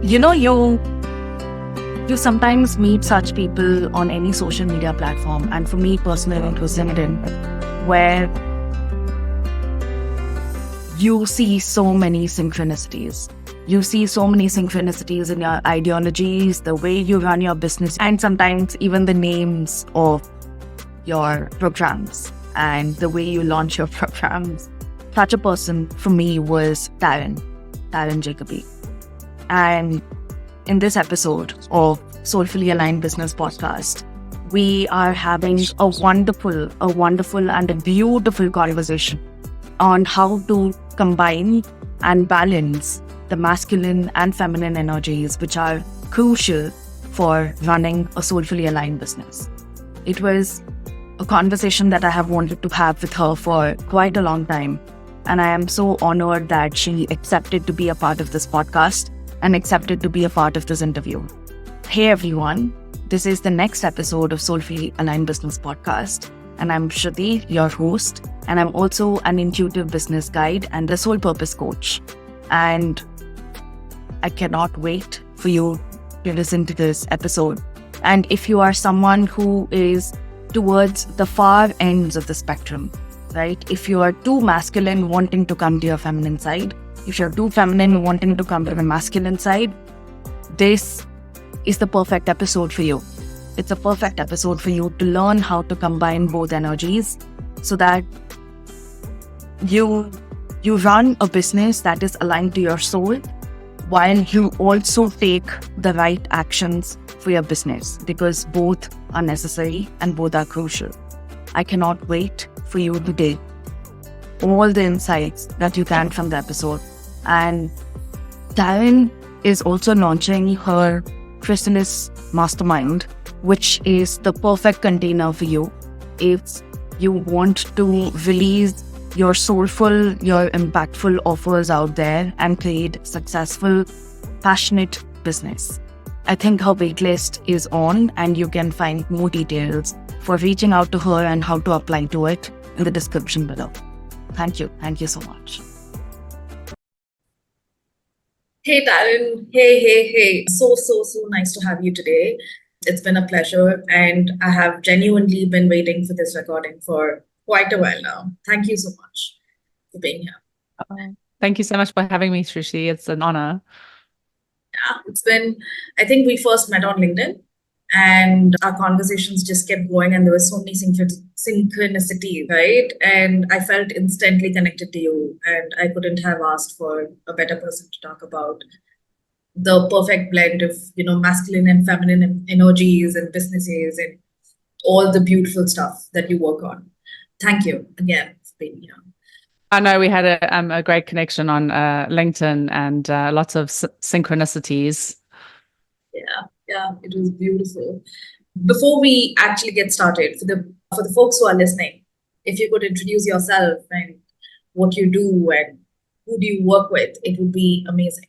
you sometimes meet such people on any social media platform, and for me personally it was LinkedIn, where you see so many synchronicities. You see so many synchronicities in your ideologies, the way you run your business, and sometimes even the names of your programs and the way you launch your programs. Such a person for me was Taryn Jacoby. And in this episode of Soulfully Aligned Business Podcast, we are having a wonderful and a beautiful conversation on how to combine and balance the masculine and feminine energies, which are crucial for running a soulfully aligned business. It was a conversation that I have wanted to have with her for quite a long time. And I am so honored that she accepted to be a part of this podcast and accepted to be a part of this interview. Hey everyone, this is the next episode of Soulfully Aligned Business Podcast. And I'm Shruti, your host. And I'm also an intuitive business guide and a soul purpose coach. And I cannot wait for you to listen to this episode. And if you are someone who is towards the far ends of the spectrum, right? If you are too masculine wanting to come to your feminine side, if you're too feminine wanting to come to the masculine side, this is the perfect episode for you. It's a perfect episode for you to learn how to combine both energies so that you run a business that is aligned to your soul while you also take the right actions for your business, because both are necessary and both are crucial. I cannot wait for you to take all the insights that you can from the episode. And Taryn is also launching her Chrysalis Mastermind, which is the perfect container for you if you want to release your soulful, your impactful offers out there and create successful, passionate business. I think her waitlist is on, and you can find more details for reaching out to her and how to apply to it in the description below. Thank you. Thank you so much. Hey, Taryn. Hey. So nice to have you today. It's been a pleasure, and I have genuinely been waiting for this recording for quite a while now. Thank you so much for being here. Thank you so much for having me, Shruti. It's an honor. Yeah, I think we first met on LinkedIn, and our conversations just kept going, and there were so many synchronicity, right? And I felt instantly connected to you, and I couldn't have asked for a better person to talk about the perfect blend of, masculine and feminine energies and businesses and all the beautiful stuff that you work on. Thank you again for being here. I know we had a great connection on LinkedIn and lots of synchronicities. Yeah, it was beautiful. Before we actually get started, for the folks who are listening, if you could introduce yourself and what you do and who do you work with, it would be amazing.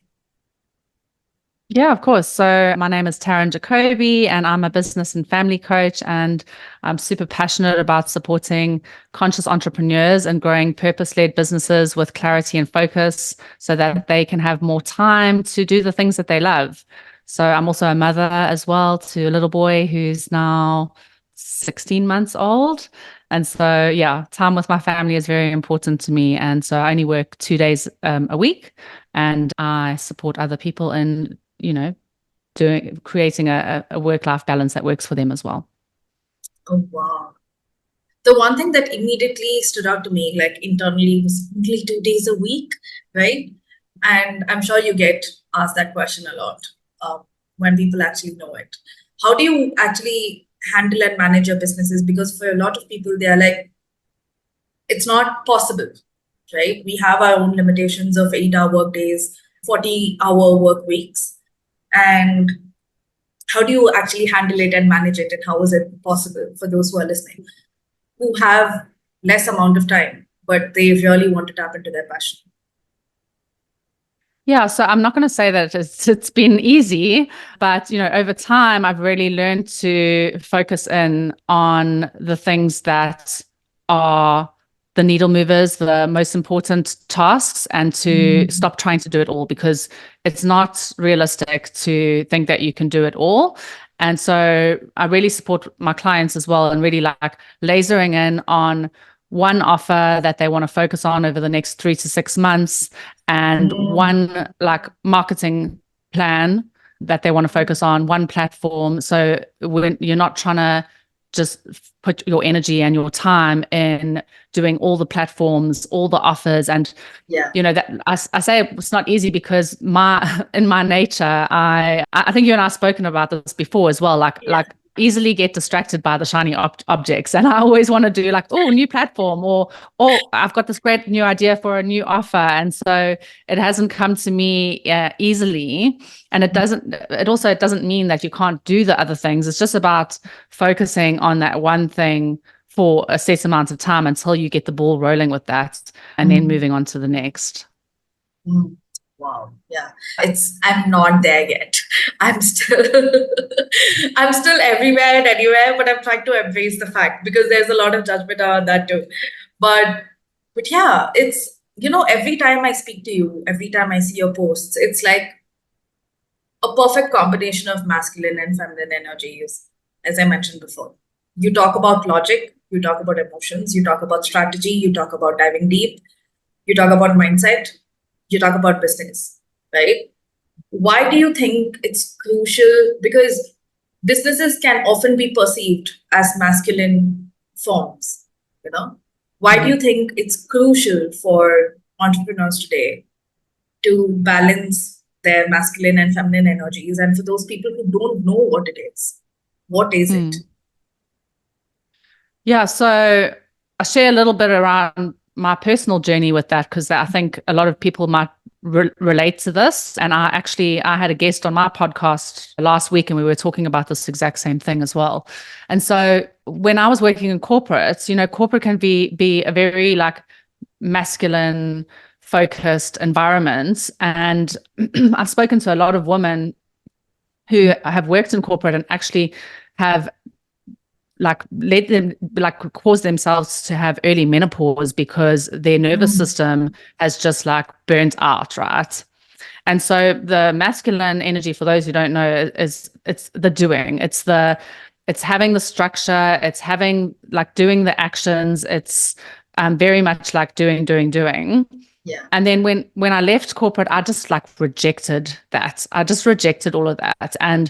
Yeah, of course. So my name is Taryn Jacoby, and I'm a business and family coach, and I'm super passionate about supporting conscious entrepreneurs and growing purpose-led businesses with clarity and focus so that they can have more time to do the things that they love. So I'm also a mother as well to a little boy who's now 16 months old. And so, yeah, time with my family is very important to me. And so I only work 2 days a week, and I support other people in creating a work-life balance that works for them as well. Oh, wow. The one thing that immediately stood out to me, like internally, was only 2 days a week, right? And I'm sure you get asked that question a lot when people actually know it. How do you actually handle and manage your businesses? Because for a lot of people, they are like, it's not possible, right? We have our own limitations of 8-hour work days, 40-hour work weeks. And how do you actually handle it and manage it? And how is it possible for those who are listening, who have less amount of time, but they really want to tap into their passion? Yeah, so I'm not going to say that it's been easy, but over time I've really learned to focus in on the things that are the needle movers, the most important tasks, and to stop trying to do it all, because it's not realistic to think that you can do it all. And so I really support my clients as well, and really like lasering in on one offer that they want to focus on over the next 3 to 6 months, and one like marketing plan that they want to focus on, one platform. So when you're not trying to just put your energy and your time in doing all the platforms, all the offers. And, that I say it's not easy because in my nature, I think you and I have spoken about this before as well, like easily get distracted by the shiny objects. And I always want to do like, oh, new platform, or I've got this great new idea for a new offer. And so it hasn't come to me easily. And it doesn't mean that you can't do the other things. It's just about focusing on that one thing for a set amount of time until you get the ball rolling with that, and then moving on to the next. Wow. Yeah. I'm not there yet. I'm still everywhere and anywhere, but I'm trying to embrace the fact, because there's a lot of judgment on that too. But yeah, it's, every time I speak to you, every time I see your posts, it's like a perfect combination of masculine and feminine energies, as I mentioned before. You talk about logic, you talk about emotions, you talk about strategy, you talk about diving deep, you talk about mindset, you talk about business, right? Why do you think it's crucial? Because businesses can often be perceived as masculine forms, Why do you think it's crucial for entrepreneurs today to balance their masculine and feminine energies? And for those people who don't know what it is, what is it? Yeah, so I share a little bit around my personal journey with that, because I think a lot of people might relate to this. And I had a guest on my podcast last week, and we were talking about this exact same thing as well. And so when I was working in corporate, corporate can be a very like masculine focused environment. And I've spoken to a lot of women who have worked in corporate and actually have caused themselves to have early menopause because their nervous system has just burnt out, right? And so the masculine energy, for those who don't know, it's the doing. It's having the structure. It's having doing the actions. It's very much like doing. Yeah. And then when I left corporate, I just rejected that. I just rejected all of that, and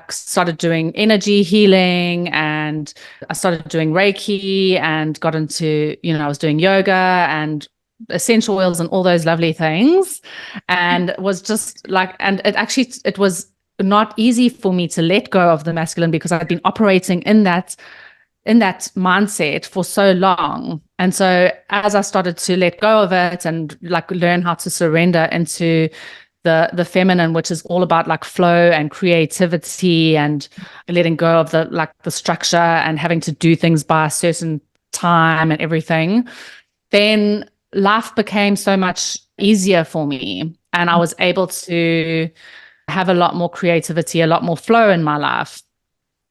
started doing energy healing, and I started doing Reiki, and got into, I was doing yoga and essential oils and all those lovely things. And it was just and it was not easy for me to let go of the masculine, because I'd been operating in that mindset for so long. And so as I started to let go of it and learn how to surrender into the feminine, which is all about flow and creativity, and letting go of the structure and having to do things by a certain time and everything, then life became so much easier for me. And I was able to have a lot more creativity, a lot more flow in my life.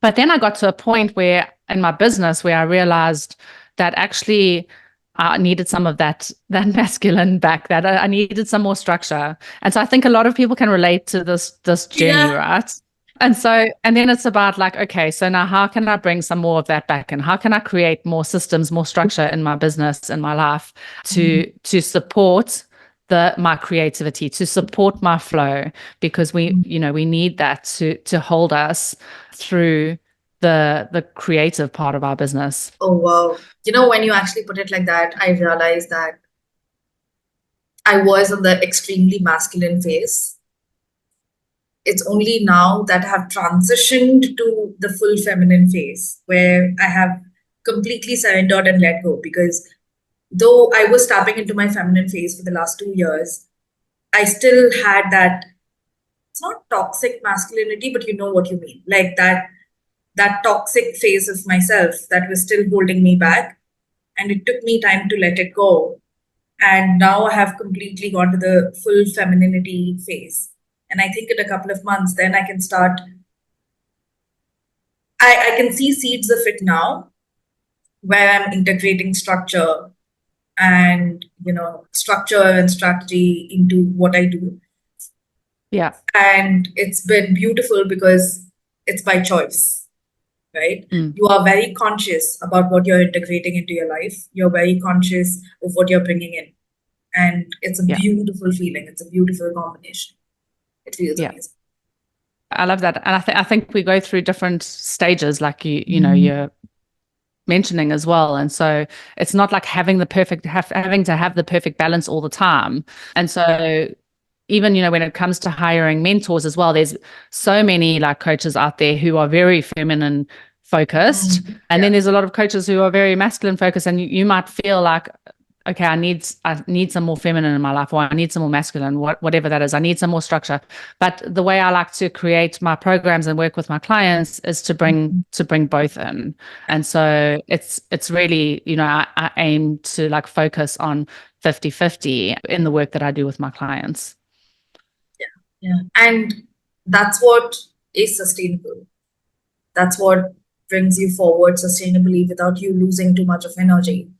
But then I got to a point where in my business where I realized that actually I needed some of that masculine back, that I needed some more structure. And so I think a lot of people can relate to this journey, right? And then it's about okay, so now how can I bring some more of that back? And how can I create more systems, more structure in my business, in my life to support my creativity, to support my flow, because we need that to hold us through the creative part of our business. Oh, wow. When you actually put it like that, I realized that I was on the extremely masculine phase. It's only now that I have transitioned to the full feminine phase, where I have completely surrendered and let go. Because though I was tapping into my feminine phase for the last 2 years, I still had that, it's not toxic masculinity, but you know what you mean. That toxic phase of myself that was still holding me back. And it took me time to let it go. And now I have completely gone to the full femininity phase. And I think in a couple of months, then I can start, I can see seeds of it now, where I'm integrating structure and, structure and strategy into what I do. Yeah. And it's been beautiful because it's by choice, right? You are very conscious about what you're integrating into your life. You're very conscious of what you're bringing in. And it's a Yeah. beautiful feeling. It's a beautiful combination. It feels amazing. I love that. And I think we go through different stages, like you're mentioning as well. And so it's not like having to have the perfect balance all the time. And so even, when it comes to hiring mentors as well, there's so many like coaches out there who are very feminine focused. And then there's a lot of coaches who are very masculine focused, and you might feel like, okay, I need some more feminine in my life, or I need some more masculine, whatever that is. I need some more structure. But the way I like to create my programs and work with my clients is to bring both in. And so it's really, I aim to like focus on 50-50 in the work that I do with my clients. Yeah. And that's what is sustainable. That's what brings you forward sustainably without you losing too much of energy,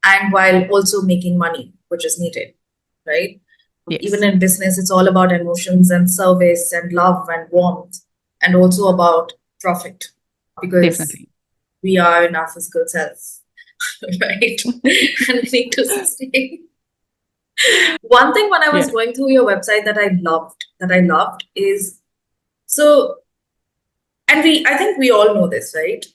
and while also making money, which is needed, right? Yes. Even in business, it's all about emotions and service and love and warmth, and also about profit, because Definitely. we are in our physical self, right? And we need to sustain. One thing when I was going through your website that I loved is, so, and I think we all know this, right?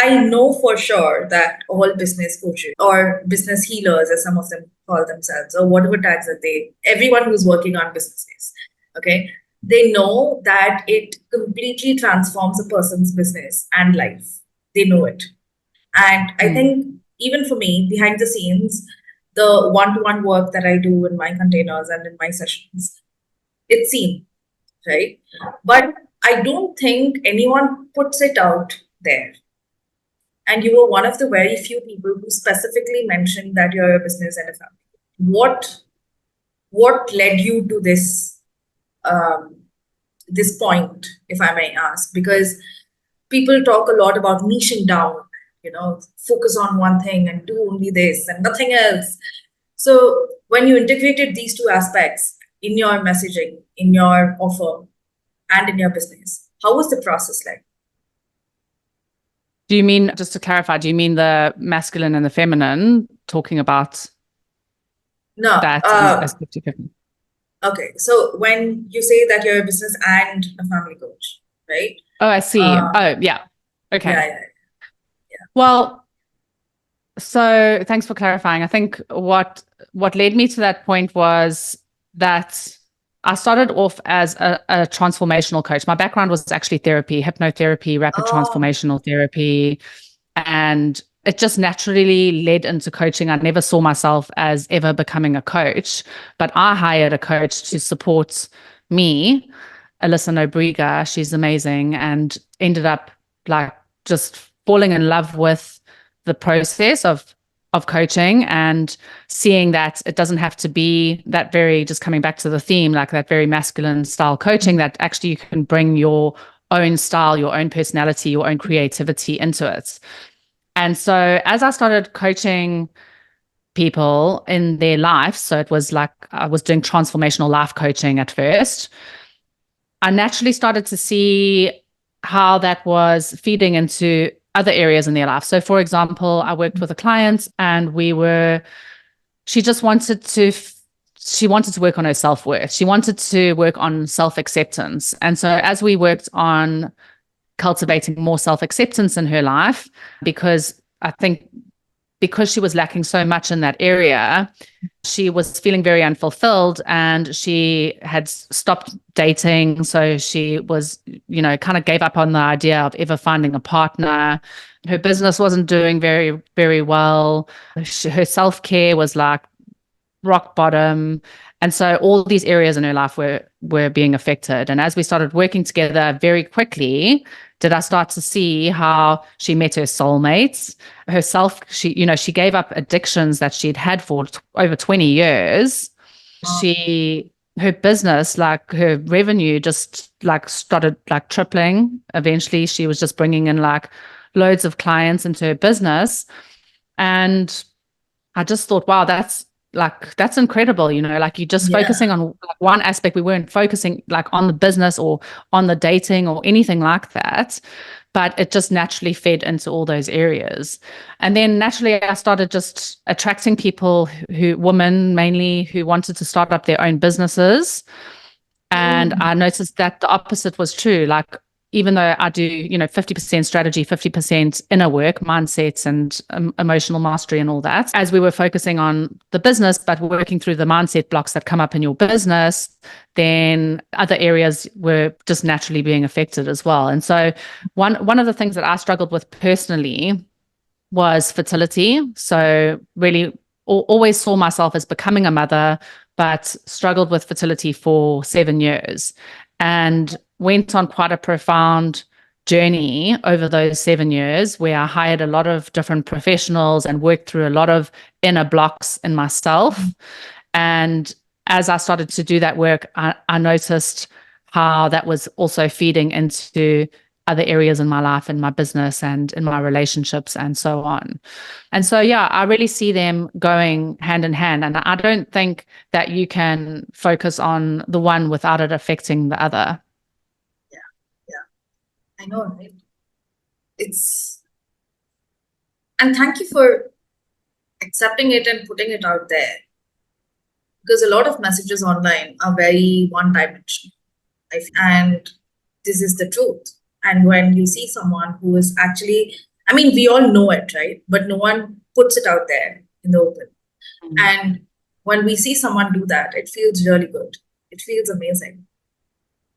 I know for sure that all business coaches or business healers, as some of them call themselves, or whatever tags that everyone who's working on businesses, okay, they know that it completely transforms a person's business and life. They know it. And I think even for me, behind the scenes, the one-to-one work that I do in my containers and in my sessions, it's seen, right? But I don't think anyone puts it out there. And you were one of the very few people who specifically mentioned that you're a business and a family. What led you to this point, if I may ask? Because people talk a lot about niching down, focus on one thing and do only this and nothing else. So when you integrated these two aspects in your messaging, in your offer, and in your business, how was the process like? Do you mean, just to clarify, do you mean the masculine and the feminine, talking about that as 50-50? Okay, so when you say that you're a business and a family coach, right? Oh, I see. Yeah. Okay. Yeah. Well, so thanks for clarifying. I think what led me to that point was that I started off as a transformational coach. My background was actually therapy, hypnotherapy, rapid transformational therapy, and it just naturally led into coaching. I never saw myself as ever becoming a coach, but I hired a coach to support me, Alyssa Nobriga. She's amazing, and ended up like just falling in love with the process of coaching, and seeing that it doesn't have to be that very, just coming back to the theme, like that very masculine style coaching, that actually you can bring your own style, your own personality, your own creativity into it. And so as I started coaching people in their life, so it was like I was doing transformational life coaching at first, I naturally started to see how that was feeding into other areas in their life. So for example, I worked with a client, and she wanted to work on her self-worth. She wanted to work on self-acceptance. And so as we worked on cultivating more self-acceptance in her life, because I think because she was lacking so much in that area, she was feeling very unfulfilled, and she had stopped dating. So she was, kind of gave up on the idea of ever finding a partner. Her business wasn't doing very, very well. Her self-care was like rock bottom. And so all these areas in her life were being affected. And as we started working together, very quickly did I start to see how she met her soulmates. Herself, she gave up addictions that she'd had for over 20 years. Her business, like her revenue, just like started like tripling. Eventually, she was just bringing in like loads of clients into her business. And I just thought, wow, that's like, that's incredible, like you're just focusing on like one aspect. We weren't focusing like on the business or on the dating or anything like that, but it just naturally fed into all those areas. And then naturally I started just attracting people women mainly, who wanted to start up their own businesses. And I noticed that the opposite was true. Like, even though I do, 50% strategy, 50% inner work, mindsets and emotional mastery and all that, as we were focusing on the business, but working through the mindset blocks that come up in your business, then other areas were just naturally being affected as well. And so one of the things that I struggled with personally was fertility. So really always saw myself as becoming a mother, but struggled with fertility for 7 years. And went on quite a profound journey over those 7 years, where I hired a lot of different professionals and worked through a lot of inner blocks in myself. And as I started to do that work, I noticed how that was also feeding into other areas in my life, in my business and in my relationships and so on. And so, I really see them going hand in hand. And I don't think that you can focus on the one without it affecting the other. I know, right? And thank you for accepting it and putting it out there, because a lot of messages online are very one-dimensional. And this is the truth. And when you see someone who is actually, we all know it, right? But no one puts it out there in the open. And when we see someone do that, it feels really good. It feels amazing.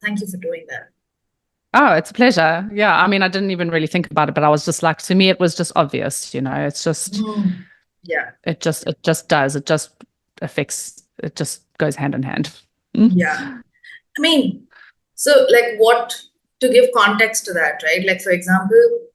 Thank you for doing that. Oh, it's a pleasure. Yeah. I didn't even really think about it, but I was just like, to me, it was just obvious, it's just, it just does. It just affects, it just goes hand in hand. Yeah. So like, what, to give context to that, right? Like, for example,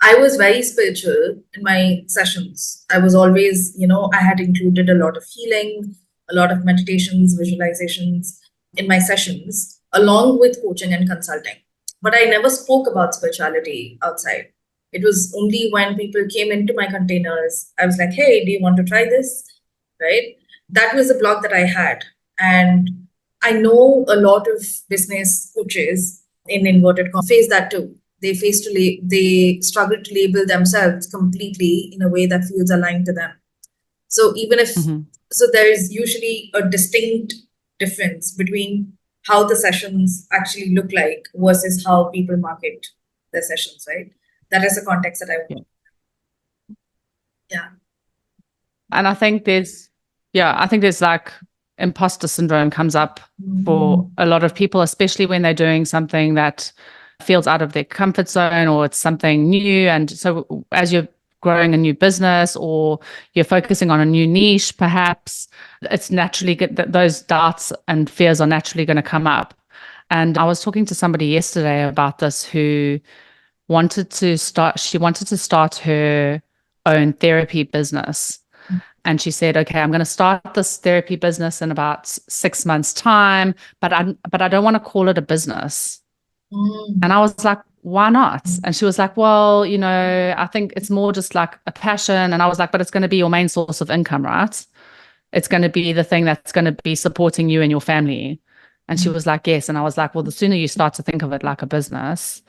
I was very spiritual in my sessions. I was always, I had included a lot of healing, a lot of meditations, visualizations in my sessions, along with coaching and consulting. But I never spoke about spirituality outside. It was only when people came into my containers, I was like, hey, do you want to try this? Right? That was the block that I had. And I know a lot of business coaches in inverted commas face that too. They struggle to label themselves completely in a way that feels aligned to them. So even if, so there is usually a distinct difference between how the sessions actually look like versus how people market their sessions, right? That is the context that I want. Yeah. And I think there's like imposter syndrome comes up for a lot of people, especially when they're doing something that feels out of their comfort zone or it's something new. And so as you're growing a new business or you're focusing on a new niche, perhaps it's naturally that those doubts and fears are naturally going to come up. And I was talking to somebody yesterday about this who wanted to start her own therapy business. And she said, okay, I'm going to start this therapy business in about 6 months' time, but I don't want to call it a business. And I was like, why not? And she was like, well, I think it's more just like a passion. And I was like, but it's going to be your main source of income, right? It's going to be the thing that's going to be supporting you and your family. And she was like, yes. And I was like, well, the sooner you start to think of it like a business,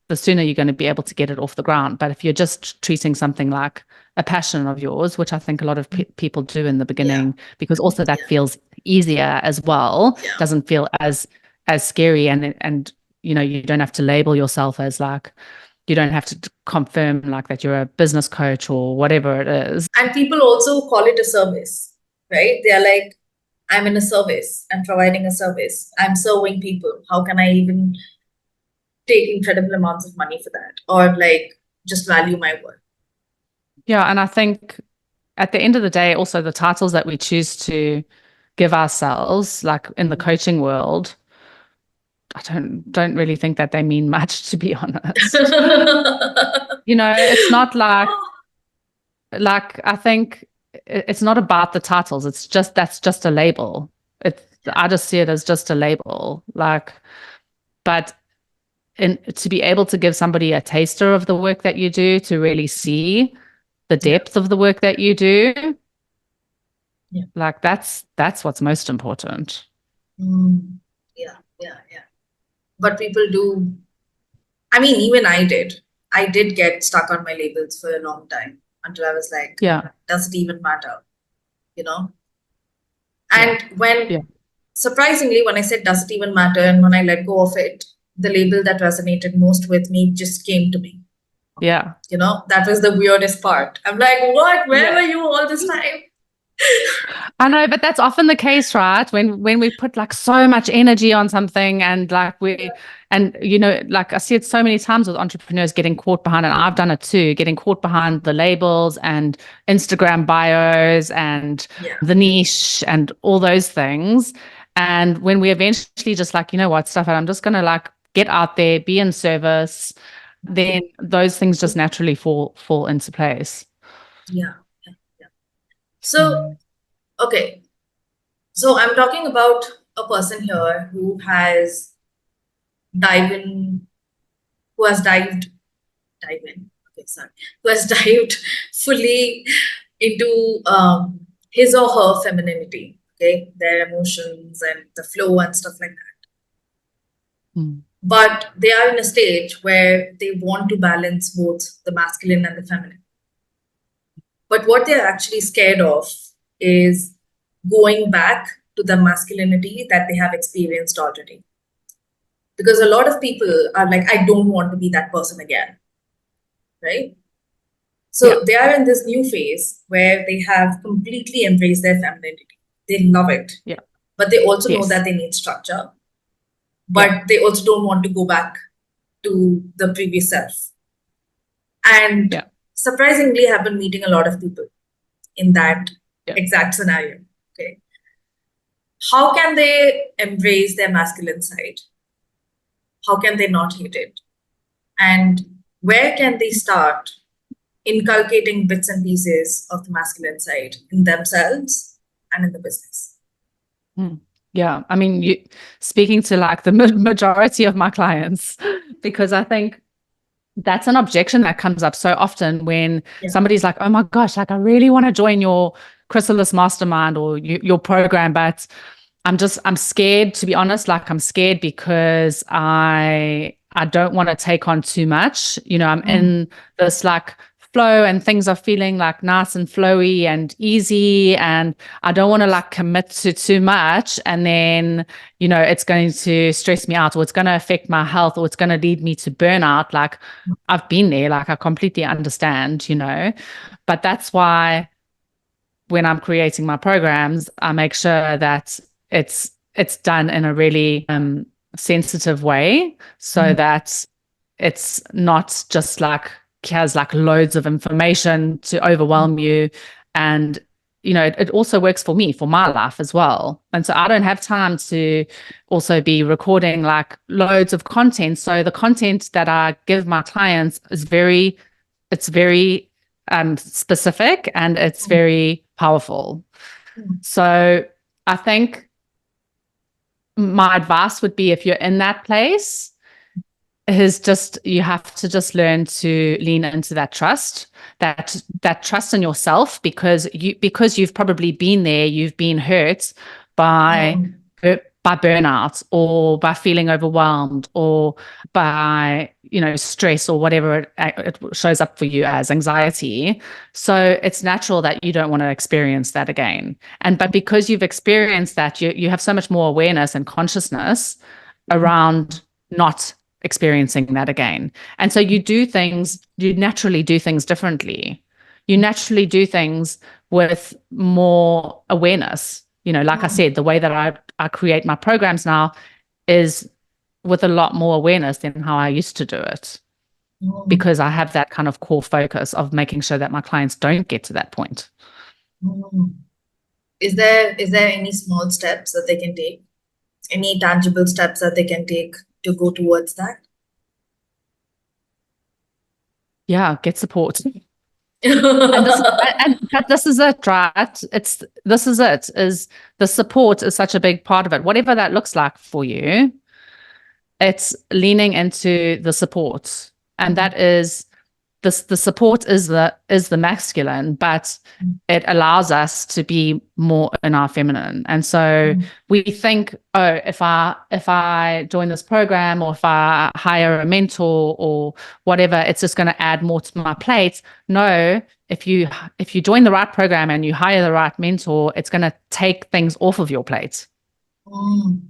the sooner you're going to be able to get it off the ground. But if you're just treating something like a passion of yours, which I think a lot of people do in the beginning, because also that feels easier as well, doesn't feel as scary, and you don't have to label yourself as like, you don't have to confirm like that you're a business coach or whatever it is. And people also call it a service, right? They're like, I'm in a service, I'm providing a service, I'm serving people. How can I even take incredible amounts of money for that, or like just value my work? Yeah. And I think at the end of the day, also the titles that we choose to give ourselves, like in the coaching world, I don't really think that they mean much, to be honest. It's not like I think it's not about the titles. It's just, that's just a label. I just see it as just a label. But to be able to give somebody a taster of the work that you do, to really see the depth of the work that you do, Yeah. Like that's what's most important. Yeah. But people do. I mean, even I did. I did get stuck on my labels for a long time until I was like, Yeah. does it even matter? You know? Yeah. And when, Yeah. surprisingly, when I said, does it even matter? And when I let go of it, the label that resonated most with me just came to me. Yeah. That was the weirdest part. I'm like, what? Where Yeah. were you all this time? I know, but that's often the case, right? When we put like so much energy on something and like and like I see it so many times with entrepreneurs getting caught behind, and I've done it too, getting caught behind the labels and Instagram bios and Yeah. the niche and all those things. And when we eventually just like, you know what, stuff it, I'm just gonna like get out there, be in service, then those things just naturally fall into place. Yeah. So, okay. So I'm talking about a person here who has dived in, who has dive in. Okay, sorry. Who has dived fully into his or her femininity, okay, their emotions and the flow and stuff like that. But they are in a stage where they want to balance both the masculine and the feminine. But what they're actually scared of is going back to the masculinity that they have experienced already. Because a lot of people are like, I don't want to be that person again. Right? So they are in this new phase where they have completely embraced their femininity. They love it. Yeah. But they also know Yes. that they need structure. But they also don't want to go back to the previous self. And surprisingly, have been meeting a lot of people in that exact scenario. Okay. How can they embrace their masculine side? How can they not hate it? And where can they start inculcating bits and pieces of the masculine side in themselves and in the business? Yeah, I mean, you speaking to like the majority of my clients, because I think that's an objection that comes up so often when somebody's like, oh my gosh, like I really want to join your Chrysalis Mastermind or your program, but I'm scared, to be honest. Like I'm scared because I don't want to take on too much. I'm in this like flow and things are feeling like nice and flowy and easy, and I don't want to like commit to too much, and then it's going to stress me out, or it's going to affect my health, or it's going to lead me to burnout. Like I've been there, like I completely understand, but that's why when I'm creating my programs, I make sure that it's done in a really sensitive way, so that it's not just like has like loads of information to overwhelm you. And it also works for me, for my life as well. And so I don't have time to also be recording like loads of content. So the content that I give my clients is very specific, and it's very powerful. So I think my advice would be, if you're in that place, is just you have to just learn to lean into that trust in yourself, because you've probably been there, you've been hurt by burnout, or by feeling overwhelmed, or by stress, or whatever it shows up for you as anxiety. So it's natural that you don't want to experience that again. But because you've experienced that, you have so much more awareness and consciousness around not experiencing that again. And so you naturally do things differently. You naturally do things with more awareness. Like I said, the way that I create my programs now is with a lot more awareness than how I used to do it, because I have that kind of core focus of making sure that my clients don't get to that point. Is there any small steps that they can take? Any tangible steps that they can take to go towards that? Yeah, get support. But this is it, right? Is the support is such a big part of it. Whatever that looks like for you, it's leaning into the support. And that is the support is the masculine, but it allows us to be more in our feminine. And so we think, oh, if I join this program, or if I hire a mentor or whatever, it's just going to add more to my plate. No, if you join the right program and you hire the right mentor, it's going to take things off of your plate. Mm.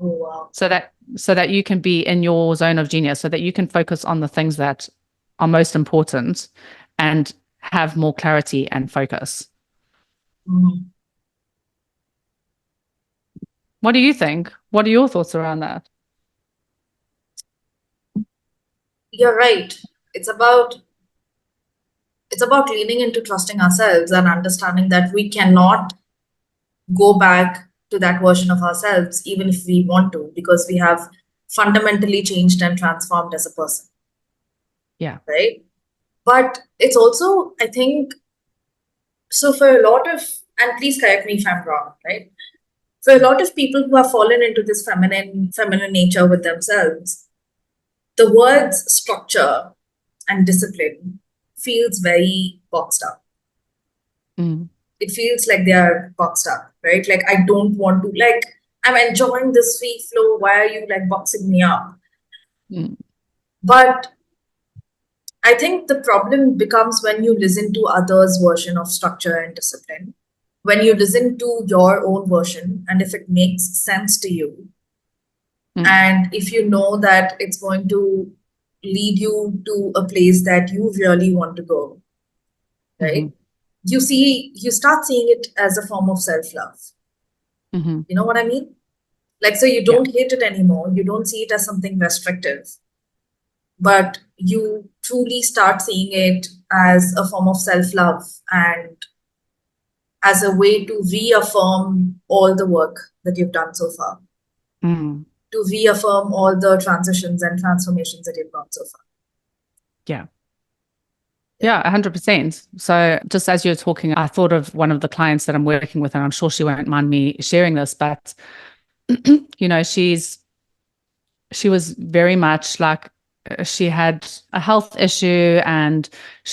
Oh, wow. So that you can be in your zone of genius, so that you can focus on the things that are most important and have more clarity and focus. Mm. What do you think? What are your thoughts around that? You're right. It's about leaning into trusting ourselves and understanding that we cannot go back to that version of ourselves, even if we want to, because we have fundamentally changed and transformed as a person. Yeah. Right. But it's also, I think, so for a lot of, and please correct me if I'm wrong, right? For a lot of people who have fallen into this feminine nature with themselves, the words structure and discipline feels very boxed up. It feels like they are boxed up, right? Like, I don't want to, like, I'm enjoying this free flow. Why are you like boxing me up? But I think the problem becomes when you listen to others' version of structure and discipline, when you listen to your own version, and if it makes sense to you, and if you know that it's going to lead you to a place that you really want to go, right? You start seeing it as a form of self-love. You know what I mean? Like, so you don't hate it anymore. You don't see it as something restrictive, but you truly start seeing it as a form of self-love and as a way to reaffirm all the work that you've done so far, to reaffirm all the transitions and transformations that you've gone so far. Yeah, 100%. So just as you're talking, I thought of one of the clients that I'm working with, and I'm sure she won't mind me sharing this, but you know, she was very much like, she had a health issue, and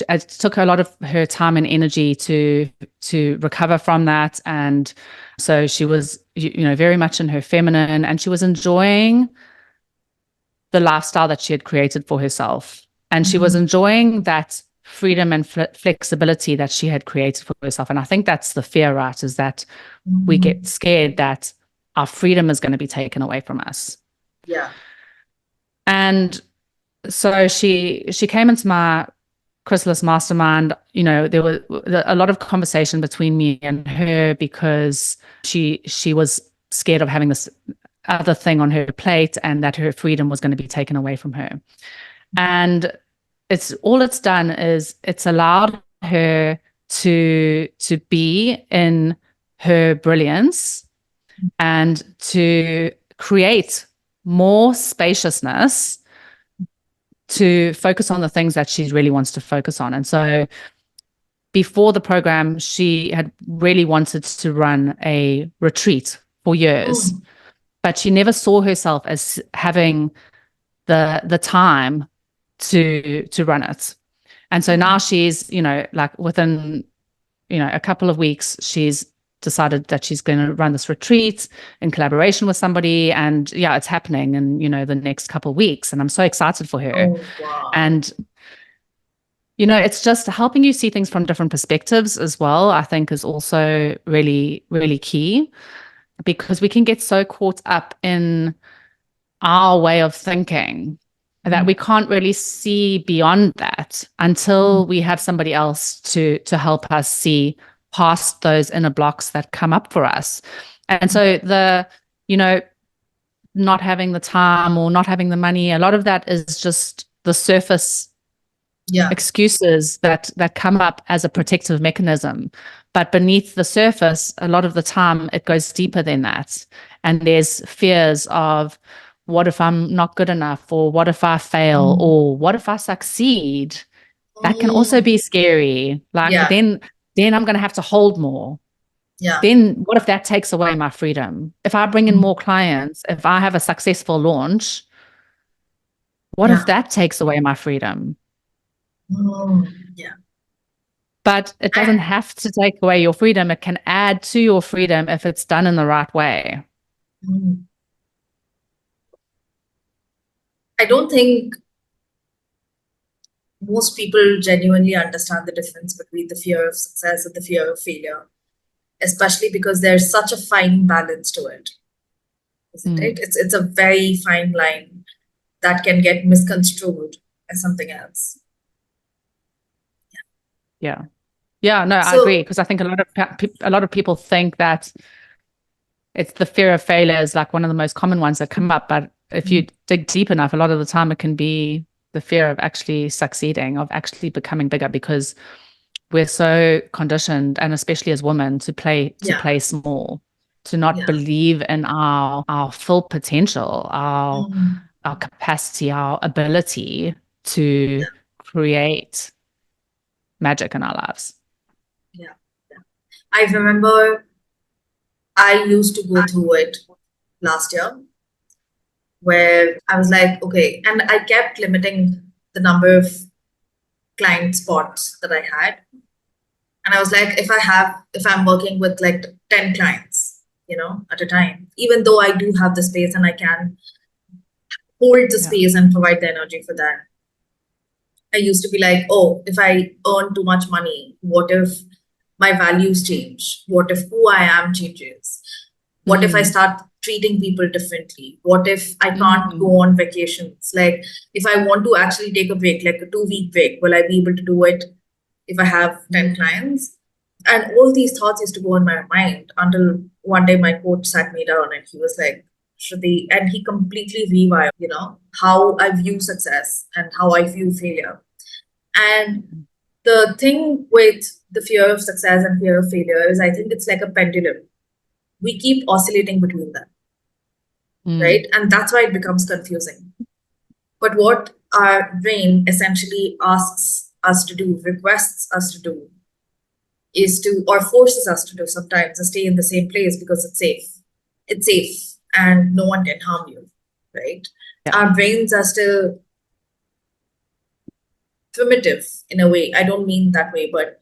it took her a lot of her time and energy to recover from that. And so she was, you know, very much in her feminine, and she was enjoying the lifestyle that she had created for herself. And she was enjoying that freedom and flexibility that she had created for herself. And I think that's the fear, right? Is that we get scared that our freedom is going to be taken away from us. Yeah. And so she came into my Chrysalis Mastermind. You know, there was a lot of conversation between me and her, because she was scared of having this other thing on her plate, and that her freedom was going to be taken away from her. And it's done is it's allowed her to be in her brilliance and to create more spaciousness to focus on the things that she really wants to focus on. And so before the program, she had really wanted to run a retreat for years, but she never saw herself as having the time to run it. And so now she's, you know, like within, you know, a couple of weeks, she's decided that she's going to run this retreat in collaboration with somebody. And yeah, it's happening in, you know, the next couple of weeks. And I'm so excited for her. Oh, wow. And, you know, it's just helping you see things from different perspectives as well, I think is also really, really key, because we can get so caught up in our way of thinking that we can't really see beyond that until we have somebody else to help us see past those inner blocks that come up for us. And so the, you know, not having the time or not having the money, a lot of that is just the surface excuses that come up as a protective mechanism. But beneath the surface, a lot of the time it goes deeper than that. And there's fears of, what if I'm not good enough? Or what if I fail? Or what if I succeed? That can also be scary. Like then I'm going to have to hold more. Yeah. Then what if that takes away my freedom? If I bring in more clients, if I have a successful launch, What Yeah. if that takes away my freedom? Yeah. But it doesn't have to take away your freedom. It can add to your freedom if it's done in the right way. I don't think most people genuinely understand the difference between the fear of success and the fear of failure, especially because there's such a fine balance to it, isn't it? It's a very fine line that can get misconstrued as something else. Yeah. No, I So agree, because I think a lot of people think that it's the fear of failure is like one of the most common ones that come up. But if you dig deep enough, a lot of the time it can be the fear of actually succeeding, of actually becoming bigger, because we're so conditioned, and especially as women, to play small, to not believe in our full potential, our capacity, our ability to create magic in our lives. Yeah. I remember I used to go through it last year where I was like, okay, and I kept limiting the number of client spots that I had. And I was like, if I'm working with like 10 clients, at a time, even though I do have the space and I can hold the space and provide the energy for that, I used to be like, oh, if I earn too much money, what if my values change? What if who I am changes? What if I start treating people differently? What if I can't go on vacations? Like, if I want to actually take a break, like a 2-week break, will I be able to do it if I have 10 clients? And all these thoughts used to go in my mind until one day my coach sat me down and he was like, Shruti, and he completely rewired, how I view success and how I view failure. And the thing with the fear of success and fear of failure is I think it's like a pendulum. We keep oscillating between them, right? And that's why it becomes confusing. But what our brain essentially asks us to do, requests us to do, is to, or forces us to do sometimes, is stay in the same place because it's safe. It's safe and no one can harm you, right? Yeah. Our brains are still primitive in a way. I don't mean that way, but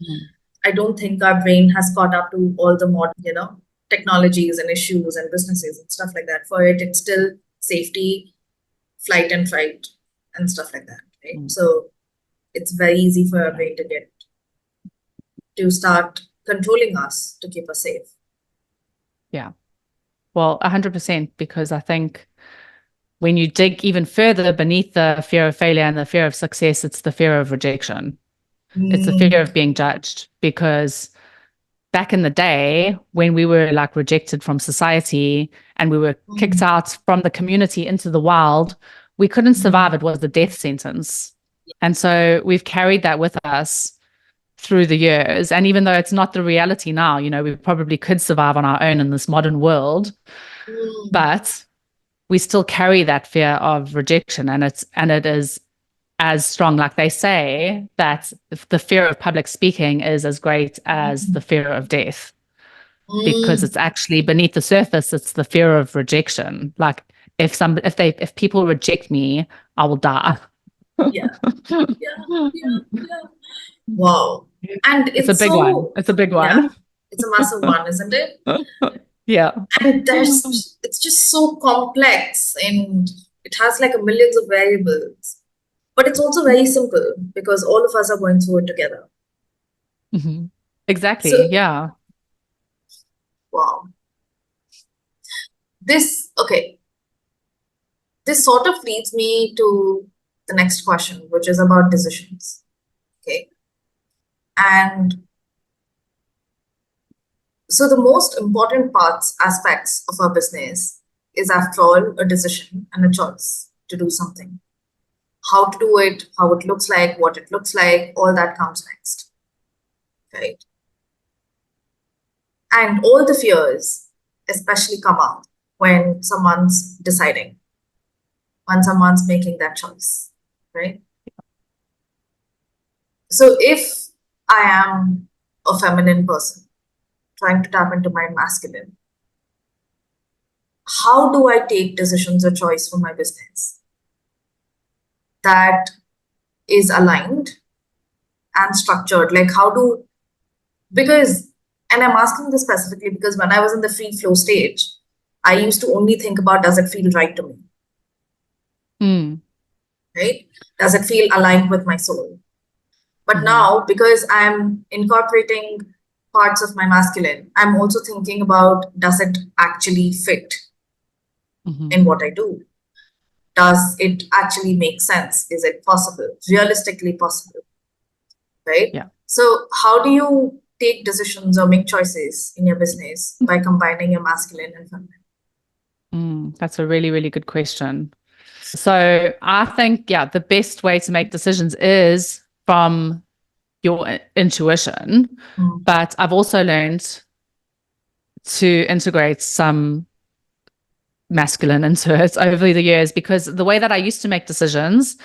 I don't think our brain has caught up to all the modern, technologies and issues and businesses and stuff like that. For it, it's still safety, flight and fight and stuff like that, right? So it's very easy for our brain to start controlling us to keep us safe. Yeah. Well, 100%, because I think when you dig even further beneath the fear of failure and the fear of success, it's the fear of rejection. It's the fear of being judged, because back in the day when we were like rejected from society and we were kicked out from the community into the wild, we couldn't survive. It was the death sentence. And so we've carried that with us through the years. And even though it's not the reality now, we probably could survive on our own in this modern world, but we still carry that fear of rejection, and it is as strong. Like they say that the fear of public speaking is as great as the fear of death, because it's actually beneath the surface. It's the fear of rejection. Like if people reject me, I will die. Yeah. Wow. And it's a big one. It's a big one. Yeah, it's a massive one, isn't it? Yeah. And it's just so complex and it has like a millions of variables. But it's also very simple because all of us are going through it together. Exactly. So, yeah. Wow. This sort of leads me to the next question, which is about decisions. Okay. And so the most important aspects of our business is, after all, a decision and a choice to do something. How to do it, how it looks like, what it looks like, all that comes next, right? And all the fears especially come out when someone's deciding, when someone's making that choice, right? So if I am a feminine person trying to tap into my masculine, how do I take decisions or choice for my business? that is aligned and structured? Like because, and I'm asking this specifically because when I was in the free flow stage, I used to only think about, does it feel right to me? Right? Does it feel aligned with my soul? But now, because I'm incorporating parts of my masculine, I'm also thinking about, does it actually fit in what I do? Does it actually make sense? Is it possible? Realistically possible? Right? Yeah. So how do you take decisions or make choices in your business by combining your masculine and feminine? That's a really, really good question. So I think, the best way to make decisions is from your intuition, but I've also learned to integrate some masculine into it over the years, because the way that I used to make decisions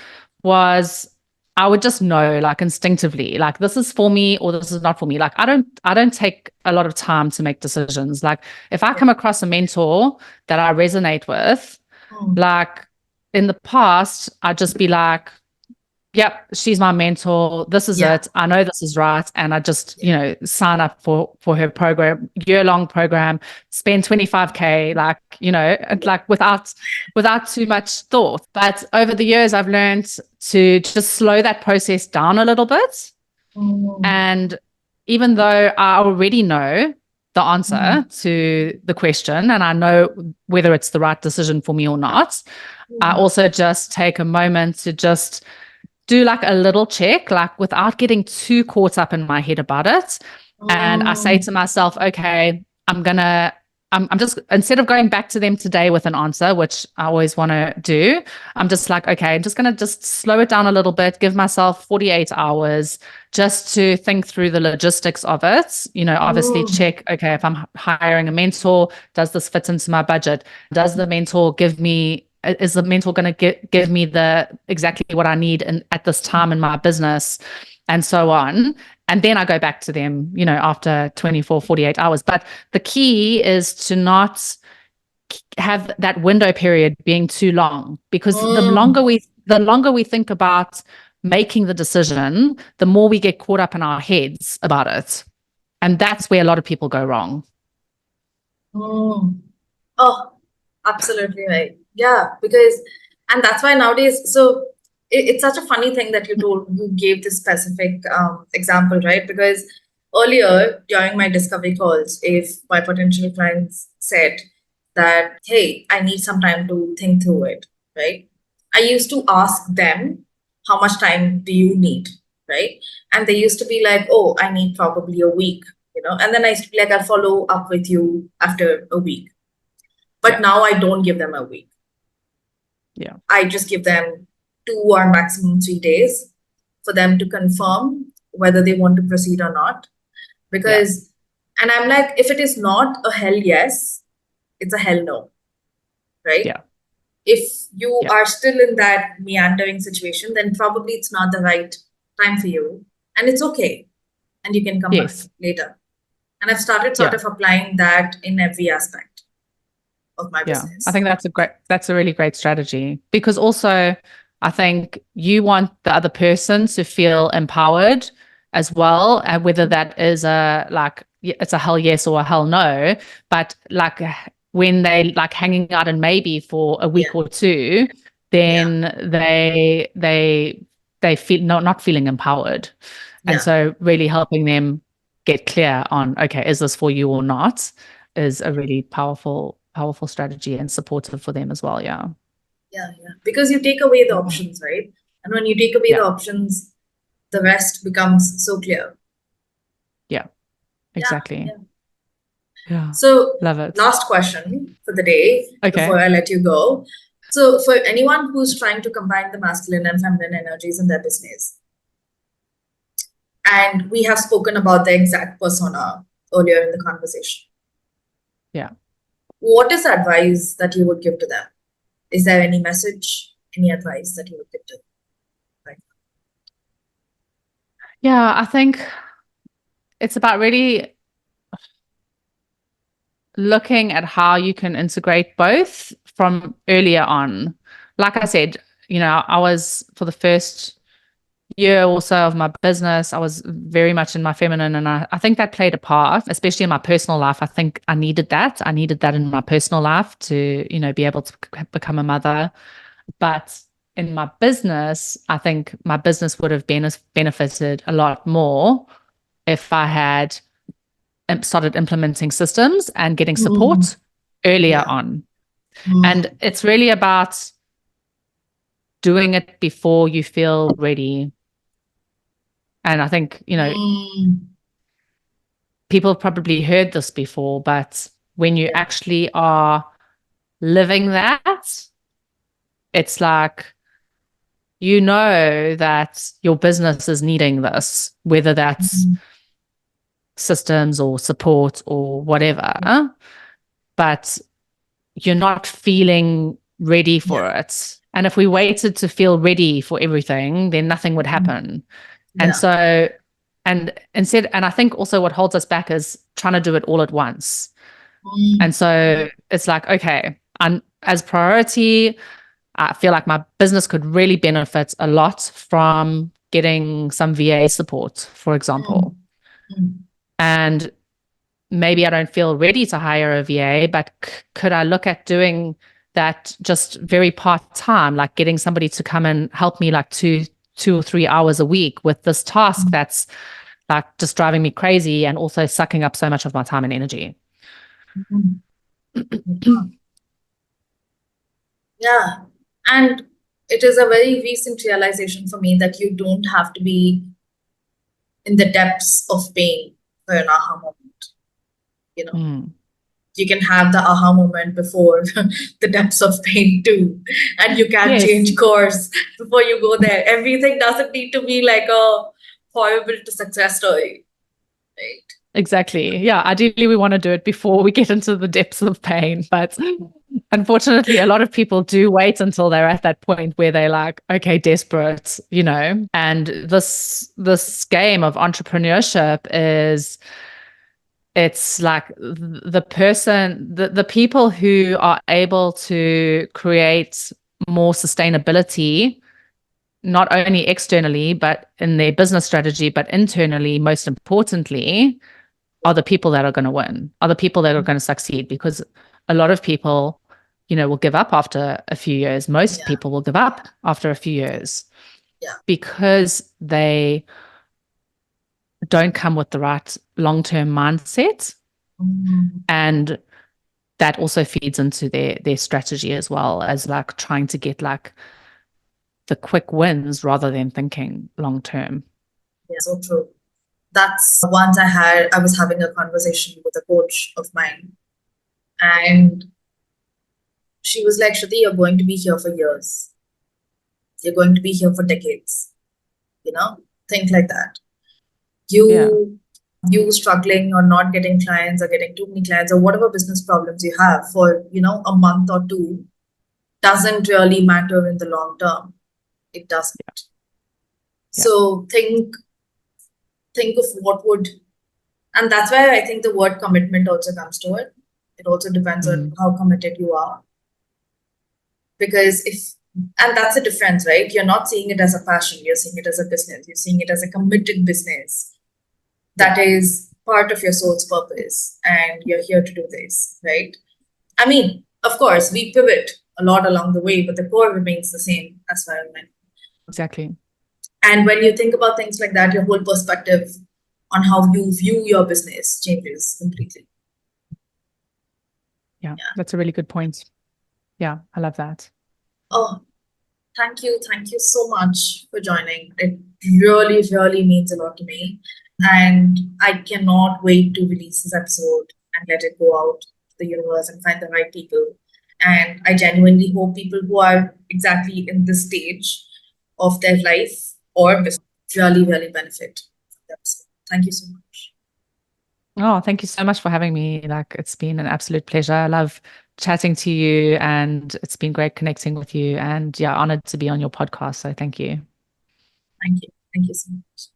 was I would just know, like, instinctively, like, this is for me or this is not for me. Like, I don't take a lot of time to make decisions. Like, if I come across a mentor that I resonate with, like, in the past, I'd just be like, yep, she's my mentor. This is it. I know this is right. And I just, sign up for her program, year-long program, spend 25K, like without too much thought. But over the years, I've learned to just slow that process down a little bit. And even though I already know the answer to the question and I know whether it's the right decision for me or not, I also just take a moment to just do like a little check, like without getting too caught up in my head about it. And I say to myself, okay, I'm just, instead of going back to them today with an answer, which I always want to do, I'm just like, okay, I'm just going to just slow it down a little bit, give myself 48 hours just to think through the logistics of it. Obviously check, okay, if I'm hiring a mentor, does this fit into my budget? Is the mentor going to give me exactly what I need at this time in my business, and so on. And then I go back to them, after 24, 48 hours. But the key is to not have that window period being too long, because the longer we think about making the decision, the more we get caught up in our heads about it. And that's where a lot of people go wrong. Oh, absolutely right. Yeah, and that's why nowadays, so it's such a funny thing that you gave this specific example, right? Because earlier during my discovery calls, if my potential clients said that, hey, I need some time to think through it, right? I used to ask them, how much time do you need, right? And they used to be like, oh, I need probably a week, and then I used to be like, I'll follow up with you after a week. But now I don't give them a week. Yeah. I just give them 2 or maximum 3 days for them to confirm whether they want to proceed or not. Because, and I'm like, if it is not a hell yes, it's a hell no, right? Yeah. If you are still in that meandering situation, then probably it's not the right time for you. And it's okay. And you can come back later. And I've started sort of applying that in every aspect of my business. I think that's a really great strategy, because also I think you want the other person to feel empowered as well, and whether that is it's a hell yes or a hell no, but like when they like hanging out in maybe for a week or two, then they feel not feeling empowered. And so really helping them get clear on, okay, is this for you or not, is a really powerful strategy and supportive for them as well. Yeah. Because you take away the options, right? And when you take away the options, the rest becomes so clear. Exactly. Yeah. So love it. Last question for the day before I let you go. So for anyone who's trying to combine the masculine and feminine energies in their business, and we have spoken about the exact persona earlier in the conversation. Yeah. What is the advice that you would give to them? Is there any message, any advice that you would give to them? Yeah, I think it's about really looking at how you can integrate both from earlier on. Like I said, I was, for the first year or so of my business, I was very much in my feminine, and I think that played a part, especially in my personal life. I think I needed that. I needed that in my personal life to, be able to become a mother. But in my business, I think my business would have benefited a lot more if I had started implementing systems and getting support earlier on. And it's really about doing it before you feel ready. And I think, people have probably heard this before, but when you actually are living that, it's like, that your business is needing this, whether that's systems or support or whatever, but you're not feeling ready for it. And if we waited to feel ready for everything, then nothing would happen. And so, and I think also what holds us back is trying to do it all at once. And so it's like, okay, as priority, I feel like my business could really benefit a lot from getting some VA support, for example. And maybe I don't feel ready to hire a VA, but could I look at doing that just very part-time, like getting somebody to come and help me like 2 or 3 hours a week with this task that's like just driving me crazy and also sucking up so much of my time and energy. Yeah. And it is a very recent realization for me that you don't have to be in the depths of pain for an aha moment. You can have the aha moment before the depths of pain too. And you can change course before you go there. Everything doesn't need to be like a horrible to success story, right? Exactly. Yeah. Ideally, we want to do it before we get into the depths of pain. But unfortunately, a lot of people do wait until they're at that point where they're like, okay, desperate, And this game of entrepreneurship it's like the people who are able to create more sustainability, not only externally, but in their business strategy, but internally, most importantly, are the people that are going to win, are the people that are going to succeed, because a lot of people, will give up after a few years. Most people will give up after a few years because they don't come with the right long-term mindset. And that also feeds into their strategy as well, as like trying to get like the quick wins rather than thinking long-term. Yeah, so true. That's once I was having a conversation with a coach of mine, and she was like, Shruti, you're going to be here for years. You're going to be here for decades. Think like that. You struggling or not getting clients or getting too many clients or whatever business problems you have for, a month or two doesn't really matter in the long term. It doesn't. So think of what would, and that's why I think the word commitment also comes to it. It also depends on how committed you are. Because and that's the difference, right? You're not seeing it as a passion. You're seeing it as a business. You're seeing it as a committed business. That is part of your soul's purpose, and you're here to do this, right? I mean, of course, we pivot a lot along the way, but the core remains the same as far as I know. Exactly. And when you think about things like that, your whole perspective on how you view your business changes completely. Yeah, that's a really good point. Yeah, I love that. Oh, thank you. Thank you so much for joining. It really, really means a lot to me. And I cannot wait to release this episode and let it go out to the universe and find the right people. And I genuinely hope people who are exactly in this stage of their life or business really, really benefit from the episode. Thank you so much. Oh, thank you so much for having me. Like, it's been an absolute pleasure. I love chatting to you, and it's been great connecting with you, and honored to be on your podcast. So thank you. Thank you. Thank you so much.